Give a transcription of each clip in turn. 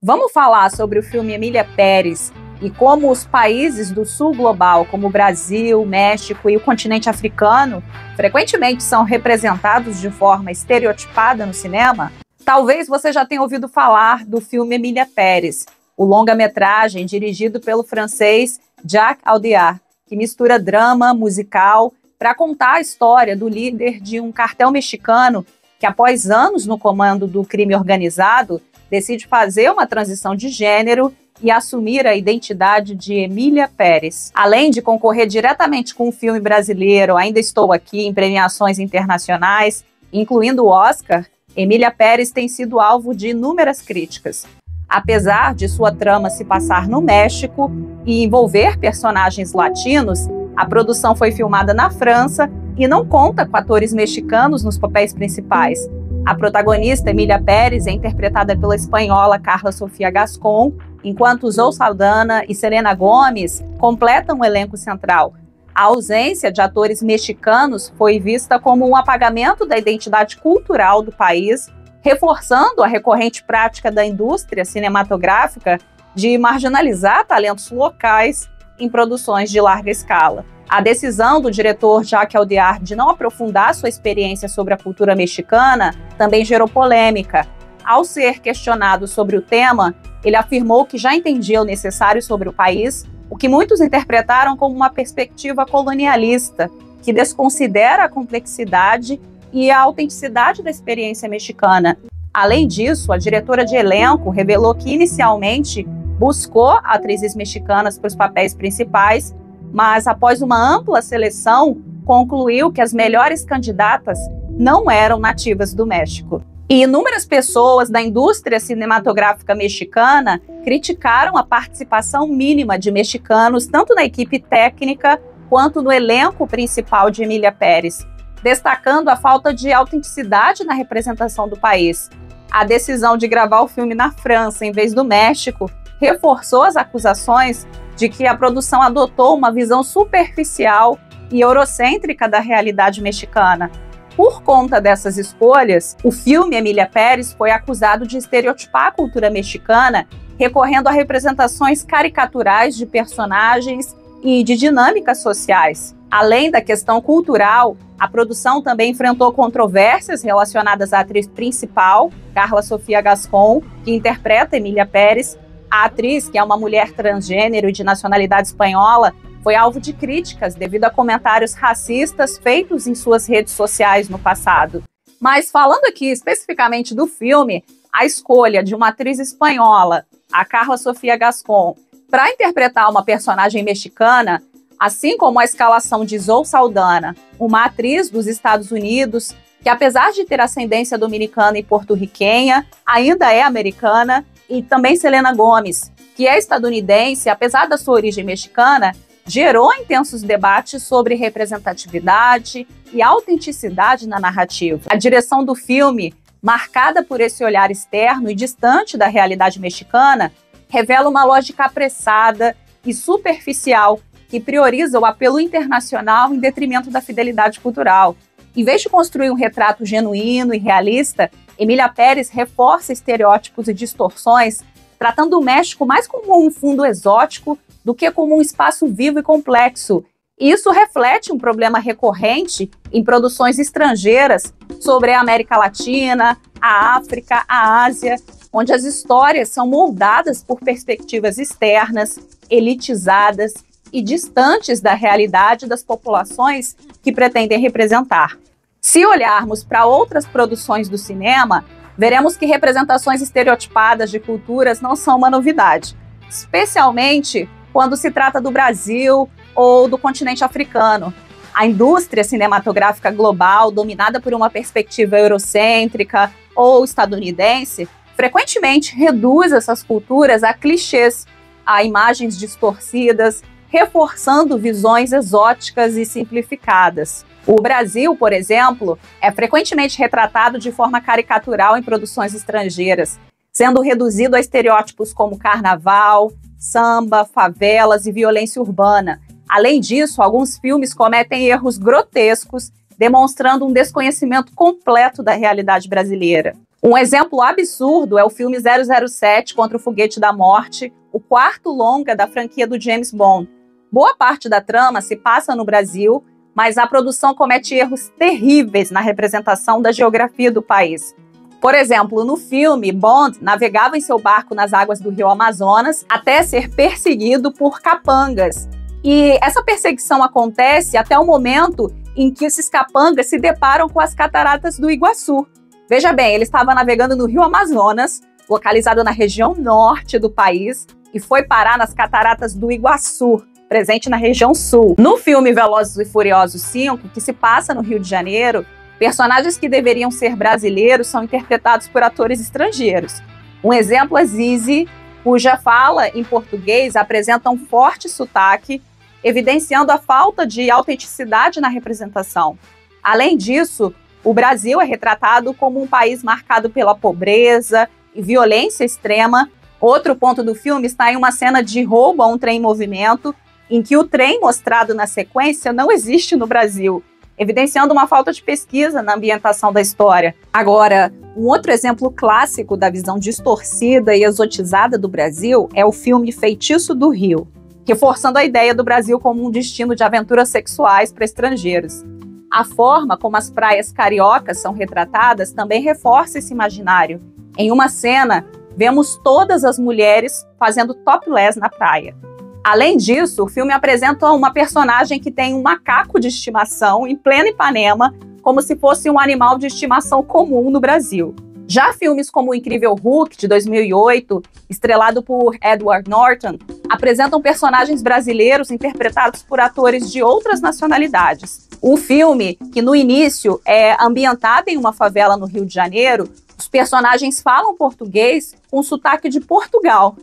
Vamos falar sobre o filme Emília Pérez e como os países do sul global, como o Brasil, México e o continente africano, frequentemente são representados de forma estereotipada no cinema? Talvez você já tenha ouvido falar do filme Emília Pérez, o longa-metragem dirigido pelo francês Jacques Audiard, que mistura drama, musical, para contar a história do líder de um cartel mexicano que, após anos no comando do crime organizado, decide fazer uma transição de gênero e assumir a identidade de Emília Pérez. Além de concorrer diretamente com um filme brasileiro, Ainda Estou Aqui, em premiações internacionais, incluindo o Oscar, Emília Pérez tem sido alvo de inúmeras críticas. Apesar de sua trama se passar no México e envolver personagens latinos, a produção foi filmada na França e não conta com atores mexicanos nos papéis principais. A protagonista, Emília Pérez, é interpretada pela espanhola Carla Sofia Gascón, enquanto Zoe Saldana e Selena Gomez completam o elenco central. A ausência de atores mexicanos foi vista como um apagamento da identidade cultural do país, reforçando a recorrente prática da indústria cinematográfica de marginalizar talentos locais em produções de larga escala. A decisão do diretor Jacques Audiard de não aprofundar sua experiência sobre a cultura mexicana também gerou polêmica. Ao ser questionado sobre o tema, ele afirmou que já entendia o necessário sobre o país, o que muitos interpretaram como uma perspectiva colonialista, que desconsidera a complexidade e a autenticidade da experiência mexicana. Além disso, a diretora de elenco revelou que inicialmente buscou atrizes mexicanas para os papéis principais, mas após uma ampla seleção, concluiu que as melhores candidatas não eram nativas do México. E inúmeras pessoas da indústria cinematográfica mexicana criticaram a participação mínima de mexicanos, tanto na equipe técnica quanto no elenco principal de Emília Pérez, destacando a falta de autenticidade na representação do país. A decisão de gravar o filme na França, em vez do México, reforçou as acusações de que a produção adotou uma visão superficial e eurocêntrica da realidade mexicana. Por conta dessas escolhas, o filme Emília Pérez foi acusado de estereotipar a cultura mexicana, recorrendo a representações caricaturais de personagens e de dinâmicas sociais. Além da questão cultural, a produção também enfrentou controvérsias relacionadas à atriz principal, Carla Sofia Gascón, que interpreta Emília Pérez. A atriz, que é uma mulher transgênero e de nacionalidade espanhola, foi alvo de críticas devido a comentários racistas feitos em suas redes sociais no passado. Mas falando aqui especificamente do filme, a escolha de uma atriz espanhola, a Carla Sofia Gascón, para interpretar uma personagem mexicana, assim como a escalação de Zoe Saldana, uma atriz dos Estados Unidos, que apesar de ter ascendência dominicana e porto-riquenha, ainda é americana, e também Selena Gomez, que é estadunidense, apesar da sua origem mexicana, gerou intensos debates sobre representatividade e autenticidade na narrativa. A direção do filme, marcada por esse olhar externo e distante da realidade mexicana, revela uma lógica apressada e superficial que prioriza o apelo internacional em detrimento da fidelidade cultural. Em vez de construir um retrato genuíno e realista, Emília Pérez reforça estereótipos e distorções, tratando o México mais como um fundo exótico do que como um espaço vivo e complexo. E isso reflete um problema recorrente em produções estrangeiras sobre a América Latina, a África, a Ásia, onde as histórias são moldadas por perspectivas externas, elitizadas e distantes da realidade das populações que pretendem representar. Se olharmos para outras produções do cinema, veremos que representações estereotipadas de culturas não são uma novidade, especialmente quando se trata do Brasil ou do continente africano. A indústria cinematográfica global, dominada por uma perspectiva eurocêntrica ou estadunidense, frequentemente reduz essas culturas a clichês, a imagens distorcidas, reforçando visões exóticas e simplificadas. O Brasil, por exemplo, é frequentemente retratado de forma caricatural em produções estrangeiras, sendo reduzido a estereótipos como carnaval, samba, favelas e violência urbana. Além disso, alguns filmes cometem erros grotescos, demonstrando um desconhecimento completo da realidade brasileira. Um exemplo absurdo é o filme 007 Contra o Foguete da Morte, o quarto longa da franquia do James Bond. Boa parte da trama se passa no Brasil, mas a produção comete erros terríveis na representação da geografia do país. Por exemplo, no filme, Bond navegava em seu barco nas águas do rio Amazonas até ser perseguido por capangas. E essa perseguição acontece até o momento em que esses capangas se deparam com as cataratas do Iguaçu. Veja bem, ele estava navegando no rio Amazonas, localizado na região norte do país, e foi parar nas cataratas do Iguaçu, presente na região sul. No filme Velozes e Furiosos 5, que se passa no Rio de Janeiro, personagens que deveriam ser brasileiros são interpretados por atores estrangeiros. Um exemplo é Zizi, cuja fala em português apresenta um forte sotaque, evidenciando a falta de autenticidade na representação. Além disso, o Brasil é retratado como um país marcado pela pobreza e violência extrema. Outro ponto do filme está em uma cena de roubo a um trem em movimento, em que o trem mostrado na sequência não existe no Brasil, evidenciando uma falta de pesquisa na ambientação da história. Agora, um outro exemplo clássico da visão distorcida e exotizada do Brasil é o filme Feitiço do Rio, reforçando a ideia do Brasil como um destino de aventuras sexuais para estrangeiros. A forma como as praias cariocas são retratadas também reforça esse imaginário. Em uma cena, vemos todas as mulheres fazendo topless na praia. Além disso, o filme apresenta uma personagem que tem um macaco de estimação em plena Ipanema, como se fosse um animal de estimação comum no Brasil. Já filmes como O Incrível Hulk, de 2008, estrelado por Edward Norton, apresentam personagens brasileiros interpretados por atores de outras nacionalidades. O filme, que no início é ambientado em uma favela no Rio de Janeiro, os personagens falam português com sotaque de Portugal.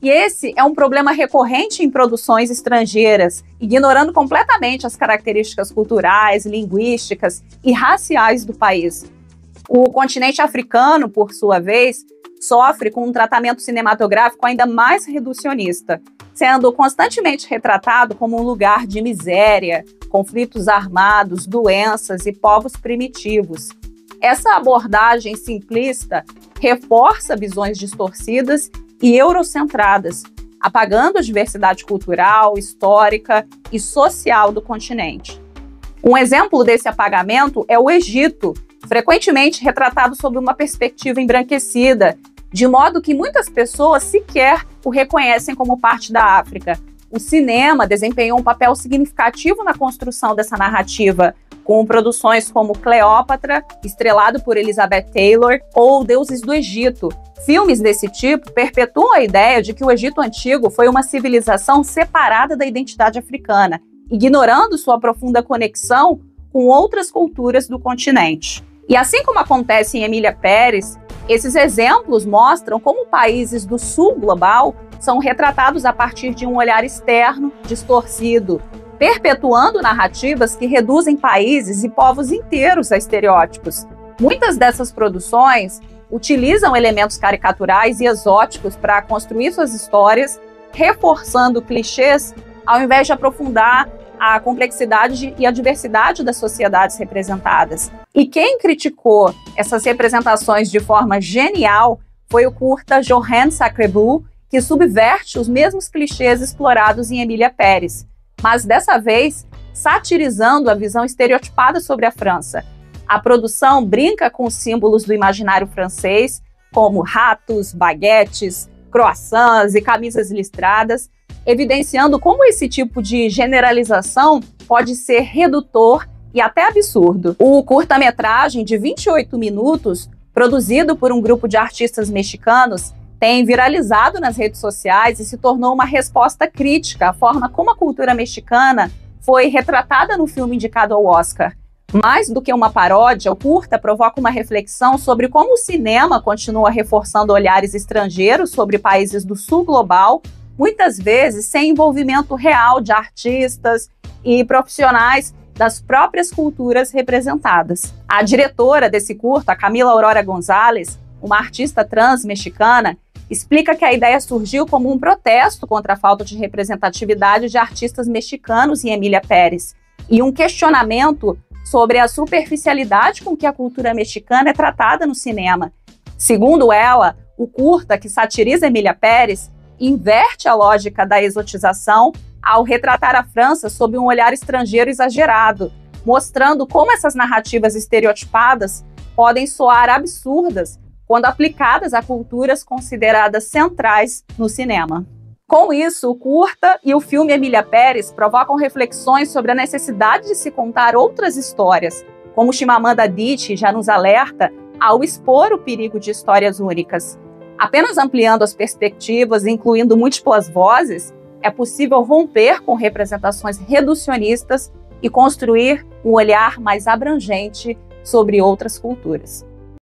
E esse é um problema recorrente em produções estrangeiras, ignorando completamente as características culturais, linguísticas e raciais do país. O continente africano, por sua vez, sofre com um tratamento cinematográfico ainda mais reducionista, sendo constantemente retratado como um lugar de miséria, conflitos armados, doenças e povos primitivos. Essa abordagem simplista reforça visões distorcidas e eurocentradas, apagando a diversidade cultural, histórica e social do continente. Um exemplo desse apagamento é o Egito, frequentemente retratado sob uma perspectiva embranquecida, de modo que muitas pessoas sequer o reconhecem como parte da África. O cinema desempenhou um papel significativo na construção dessa narrativa, com produções como Cleópatra, estrelado por Elizabeth Taylor, ou Deuses do Egito. Filmes desse tipo perpetuam a ideia de que o Egito Antigo foi uma civilização separada da identidade africana, ignorando sua profunda conexão com outras culturas do continente. E assim como acontece em Emília Pérez, esses exemplos mostram como países do sul global são retratados a partir de um olhar externo, distorcido, perpetuando narrativas que reduzem países e povos inteiros a estereótipos. Muitas dessas produções utilizam elementos caricaturais e exóticos para construir suas histórias, reforçando clichês, ao invés de aprofundar a complexidade e a diversidade das sociedades representadas. E quem criticou essas representações de forma genial foi o curta Johann Sacrebu, que subverte os mesmos clichês explorados em Emília Pérez, mas dessa vez satirizando a visão estereotipada sobre a França. A produção brinca com os símbolos do imaginário francês, como ratos, baguetes, croissants e camisas listradas, evidenciando como esse tipo de generalização pode ser redutor e até absurdo. O curta-metragem de 28 minutos, produzido por um grupo de artistas mexicanos, tem viralizado nas redes sociais e se tornou uma resposta crítica à forma como a cultura mexicana foi retratada no filme indicado ao Oscar. Mais do que uma paródia, o curta provoca uma reflexão sobre como o cinema continua reforçando olhares estrangeiros sobre países do sul global, muitas vezes sem envolvimento real de artistas e profissionais das próprias culturas representadas. A diretora desse curta, Camila Aurora González, uma artista trans mexicana, explica que a ideia surgiu como um protesto contra a falta de representatividade de artistas mexicanos em Emília Pérez e um questionamento sobre a superficialidade com que a cultura mexicana é tratada no cinema. Segundo ela, o curta, que satiriza Emília Pérez, inverte a lógica da exotização ao retratar a França sob um olhar estrangeiro exagerado, mostrando como essas narrativas estereotipadas podem soar absurdas quando aplicadas a culturas consideradas centrais no cinema. Com isso, o curta e o filme Emília Pérez provocam reflexões sobre a necessidade de se contar outras histórias, como Chimamanda Adichie já nos alerta ao expor o perigo de histórias únicas. Apenas ampliando as perspectivas e incluindo múltiplas vozes, é possível romper com representações reducionistas e construir um olhar mais abrangente sobre outras culturas.